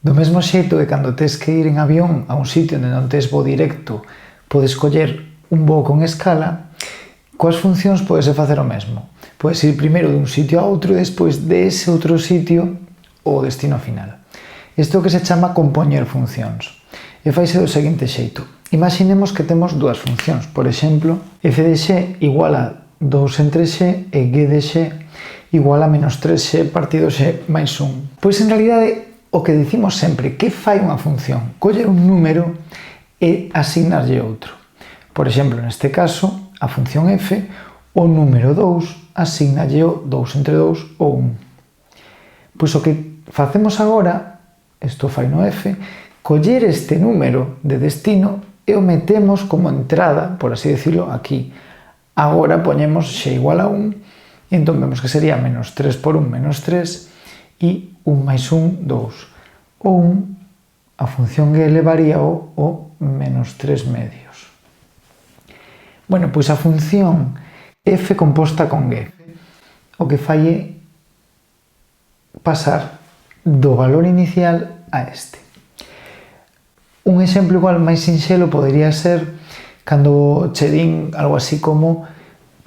Do mesmo xeito que cando tes que ir en avión a un sitio onde non tes voo directo, podes coller un voo con escala, coas funcións podes facer o mesmo. Podes ir primeiro dun sitio a outro e despois dese outro sitio ao destino final. Isto é o que se chama compoñer funcións. E faise do seguinte xeito. Imaginemos que temos dúas funcións. Por exemplo, f de x igual a 2 entre x e g de x igual a menos 3x partido x máis 1. Pois en realidade o que dicimos sempre, que fai unha función? Coller un número e asignarlle outro. Por exemplo, neste caso, a función f, o número 2, asignalle o 2 entre 2 ou 1. Pois o que facemos agora, isto fai no f, coller este número de destino e o metemos como entrada, por así decirlo, aquí. Agora poñemos x igual a 1, e entón vemos que sería menos 3 por 1, menos 3, e 1 máis 1, 2. O 1, a función g elevaría o menos 3 medios. Bueno, pois a función f composta con g, o que fai é pasar do valor inicial a este. Un exemplo igual máis sinxelo podería ser cando che din algo así como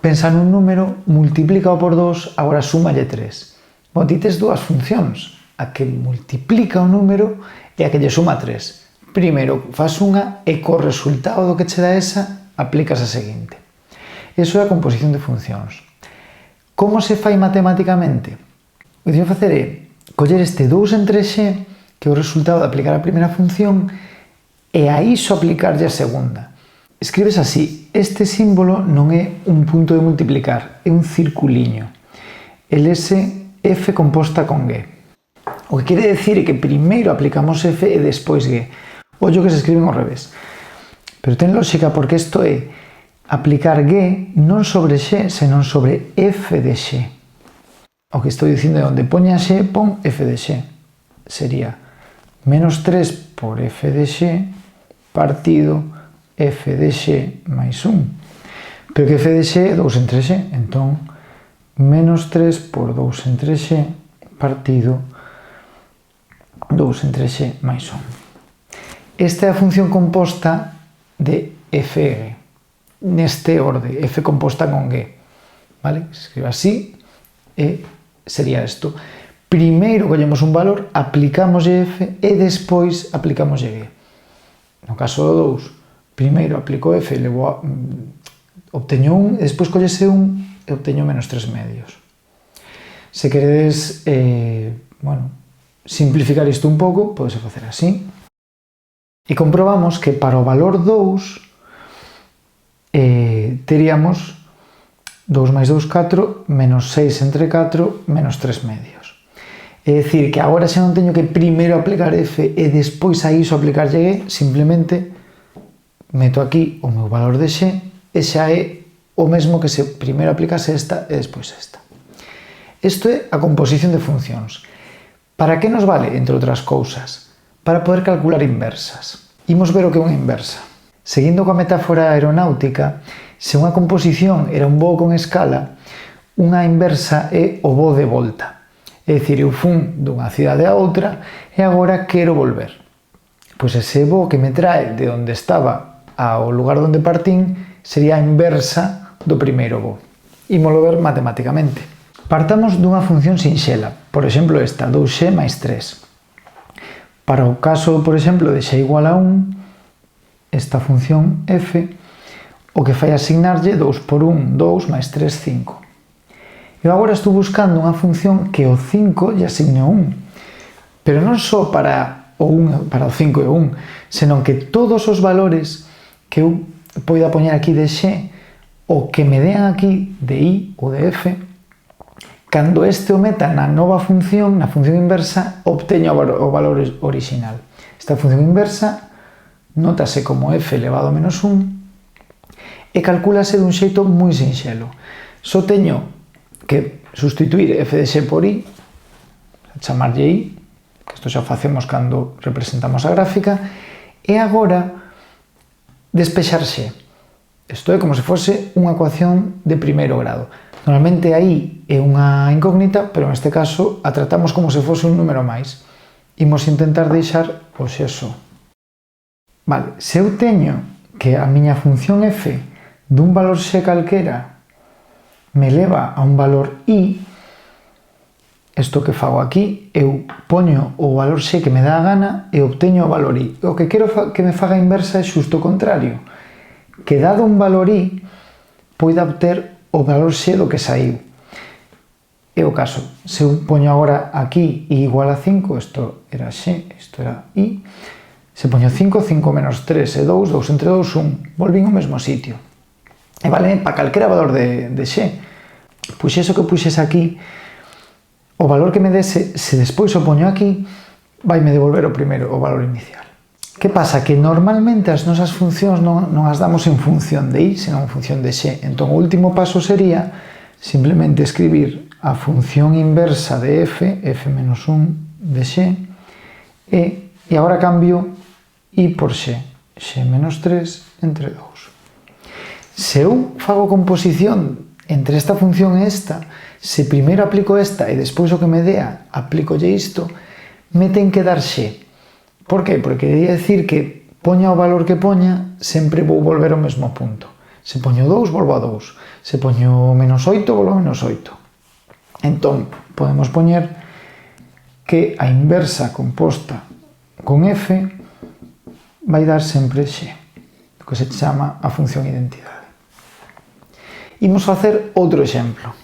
pensa nun número, multiplícao por 2, agora súmalle 3. Bom, ti tes dúas funcións, a que multiplica o número e a que lle suma 3. Primeiro faz unha e co resultado do que che dá esa aplicas a seguinte. Iso é a composición de funcións. Como se fai matemáticamente? O que teño que facer é coller este 2 entre x, que é o resultado de aplicar a primeira función, e a iso aplicarlle a segunda. Escribes así, este símbolo non é un punto de multiplicar, é un circuliño. El f composta con g. O que quere decir é que primeiro aplicamos f e despois g. Ollo que se escriben ao revés. Pero ten lógica porque isto é aplicar g non sobre x, senón sobre f de x. O que estou dicindo é onde poña x, pon f de x. Sería menos 3 por f de x partido f de x máis 1. Pero que f de x é 2 entre x, entón menos 3 por 2 entre x partido 2 entre x máis 1. Esta é a función composta de f e g. Neste orde, f composta con g. Vale? Se escribe así e sería isto. Primeiro collemos un valor, aplicamos f e despois aplicamos g. No caso do 2, primeiro aplico f e obteño 1, e despois collese 1 e obteño menos 3 medios. Se queredes simplificar isto un pouco, podese facer así. E comprobamos que para o valor 2 teríamos 2 máis 2, 4, menos 6 entre 4, menos 3 medios. É dicir, que agora xa non teño que primeiro aplicar f e despois a iso aplicar g, simplemente meto aquí o meu valor de x e xa é o mesmo que se primeiro aplicase esta e despois esta. Isto é a composición de funcións. Para que nos vale, entre outras cousas? Para poder calcular inversas. Imos ver o que é unha inversa. Seguindo coa metáfora aeronáutica, se unha composición era un voo con escala, unha inversa é o voo de volta. É dicir, eu fun dunha cidade a outra e agora quero volver. Pois ese voo que me trae de onde estaba ao lugar onde partín sería a inversa do primeiro voo. Ímolo ver matemáticamente. Partamos dunha función sinxela, por exemplo esta, 2x máis 3. Para o caso, por exemplo, de x igual a 1, esta función f, o que fai asignarlle 2 por 1, 2, máis 3, 5. Eu agora estou buscando unha función que o 5 lle asigne o 1, pero non só para o 5 e o 1, senón que todos os valores que eu poida poñer aquí de x, o que me dean aquí de y ou de f, cando este o meta na nova función, na función inversa, obteño o valor orixinal. Esta función inversa nótase como f elevado a menos 1 e calcúlase dun xeito moi sinxelo. Só teño que sustituir f de x por y, chamarlle y, que isto xa facemos cando representamos a gráfica, e agora despexar x. Isto é como se fose unha ecuación de primeiro grado. Normalmente a y é unha incógnita, pero neste caso a tratamos como se fose un número máis. imos intentar deixar o xe só. Vale, se eu teño que a miña función f dun valor x calquera me leva a un valor y, isto que fago aquí, eu poño o valor x que me dá a gana e obteño o valor y. O que quero que me faga a inversa é xusto o contrario, que dado un valor y, poida obter o valor x do que saiu. É o caso, se eu poño agora aquí y igual a 5, isto era x, isto era y, se poño 5, 5 menos 3 é 2, 2 entre 2, 1, volvín ao mesmo sitio. E vale para calquera valor de x. Pois iso que puxes aquí, o valor que me dese, se despois o poño aquí, vaime devolver o primeiro, o valor inicial. Que pasa? Que normalmente as nosas funcións non as damos en función de y, senón en función de x. Entón, o último paso sería simplemente escribir a función inversa de f menos 1 de x, e agora cambio y por x menos 3 entre 2. Se eu fago composición entre esta función e esta, se primeiro aplico esta e despois o que me dea aplicolle isto, me ten que dar x. Por qué? Porque quería decir que poña o valor que poña, sempre vou volver ao mesmo punto. Se poño 2, volvo a 2. Se poño menos 8, volvo a menos 8. Entón, podemos poñer que a inversa composta con f vai dar sempre x, que se chama a función identidade. Imos facer outro exemplo.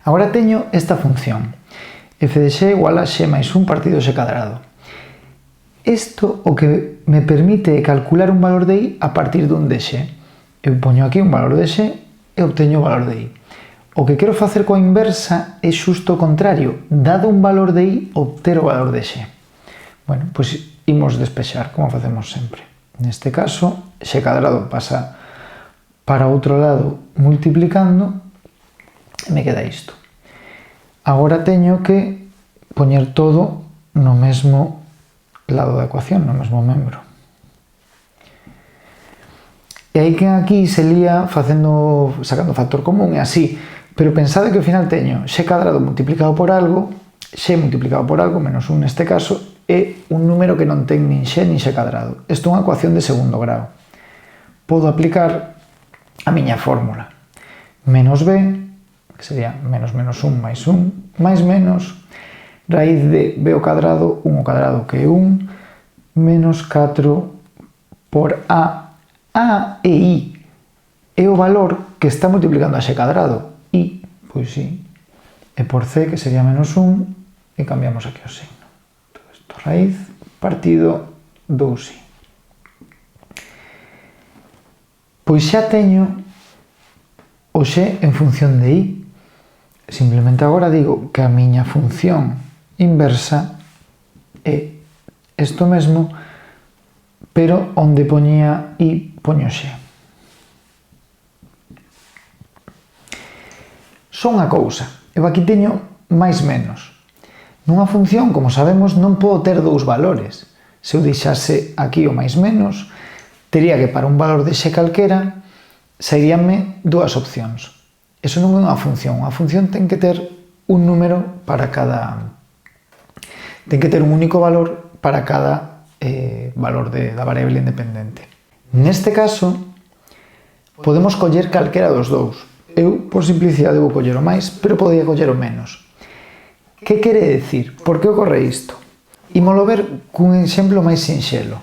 Agora teño esta función, f de x igual a x máis 1 partido x cadrado. Isto o que me permite calcular un valor de y a partir dun de x. Eu poño aquí un valor de x e obteño o valor de y. O que quero facer coa inversa é xusto o contrario, dado un valor de y, obter o valor de x. Bueno, pois imos despexar, como facemos sempre. Neste caso, x cadrado pasa para outro lado multiplicando e me queda isto. Agora teño que poñer todo no mesmo lado da ecuación, no mesmo membro. E aí que aquí se lía sacando factor común e así, pero pensade que ao final teño x cadrado multiplicado por algo, x multiplicado por algo, menos 1 neste caso, é un número que non ten nin x nin x cadrado. Isto é unha ecuación de segundo grao. Podo aplicar a miña fórmula. Menos b, que sería menos menos 1 máis 1, máis menos, raíz de b ao cadrado, 1 ao cadrado que é 1, menos 4 por a. A e y é o valor que está multiplicando a x cadrado. Y, pois sí, e por c, que sería menos 1, e cambiamos aquí o signo. Todo isto, raíz, partido, 2y. Pois xa teño o x en función de y. Simplemente agora digo que a miña función inversa é isto mesmo, pero onde poñía y poño x. Só unha cousa, eu aquí teño máis menos. Nunha función, como sabemos, non podo ter dous valores. Se eu deixase aquí o máis menos, tería que para un valor de x calquera sairíanme dúas opcións. Eso non é unha función ten que ter un número para cada... ten que ter un único valor para cada valor da variable independente. Neste caso, podemos coller calquera dos dous. Eu, por simplicidade, vou coller o máis, pero podría coller o menos. Que quere decir? Por que ocorre isto? Ímolo ver cun exemplo máis sinxelo.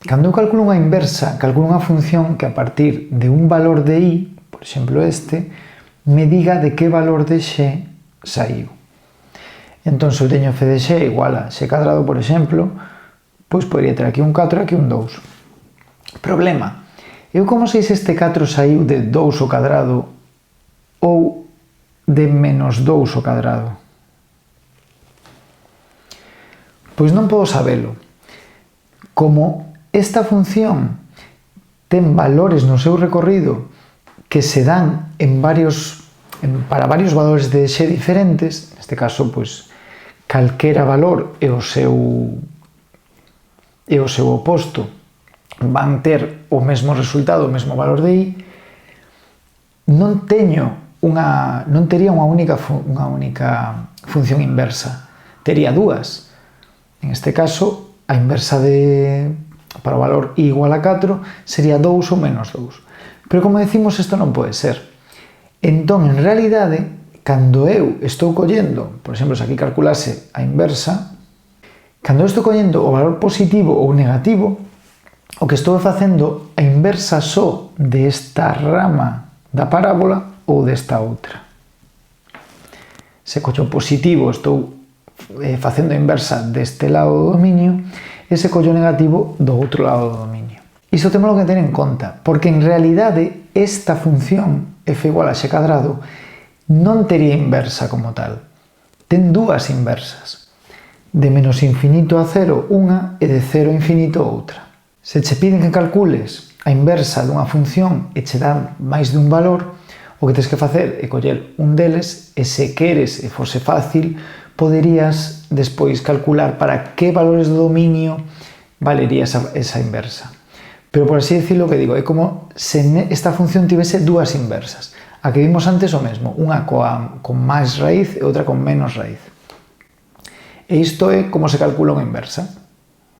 Cando eu calculo unha inversa, calculo unha función que a partir de un valor de y, por exemplo este, me diga de que valor de x saiu. Entón, se eu teño f de x igual a x cadrado, por exemplo, pois podría ter aquí un 4 e aquí un 2. Problema, eu como sei se este 4 saiu de 2 ao cadrado ou de menos 2 ao cadrado? Pois non podo sabelo. Como esta función ten valores no seu recorrido que se dan para varios valores de x diferentes, neste caso, pois, calquera valor e o seu oposto van ter o mesmo resultado, o mesmo valor de y, non tería unha única función inversa, tería dúas. En este caso, a inversa para o valor i igual a 4 sería 2 ou menos 2. Pero como decimos, isto non pode ser. Entón, en realidade, cando eu estou collendo, por exemplo, se aquí calculase a inversa, cando eu estou collendo o valor positivo ou negativo, o que estou facendo a inversa só desta rama da parábola ou desta outra. Se collo positivo estou facendo a inversa deste lado do dominio e se collo negativo do outro lado do dominio. Isto temos que ter en conta, porque en realidade esta función f igual a x cadrado non tería inversa como tal. Ten dúas inversas. De menos infinito a 0 unha e de 0 a infinito outra. Se che piden que calcules a inversa dunha función e che dan máis dun valor, o que tens que facer é coller un deles e se queres e fose fácil, poderías despois calcular para que valores do dominio valería esa inversa. Pero por así decirlo, que digo, é como se esta función tivese dúas inversas. A que vimos antes o mesmo, unha con máis raíz e outra con menos raíz. E isto é como se calcula unha inversa.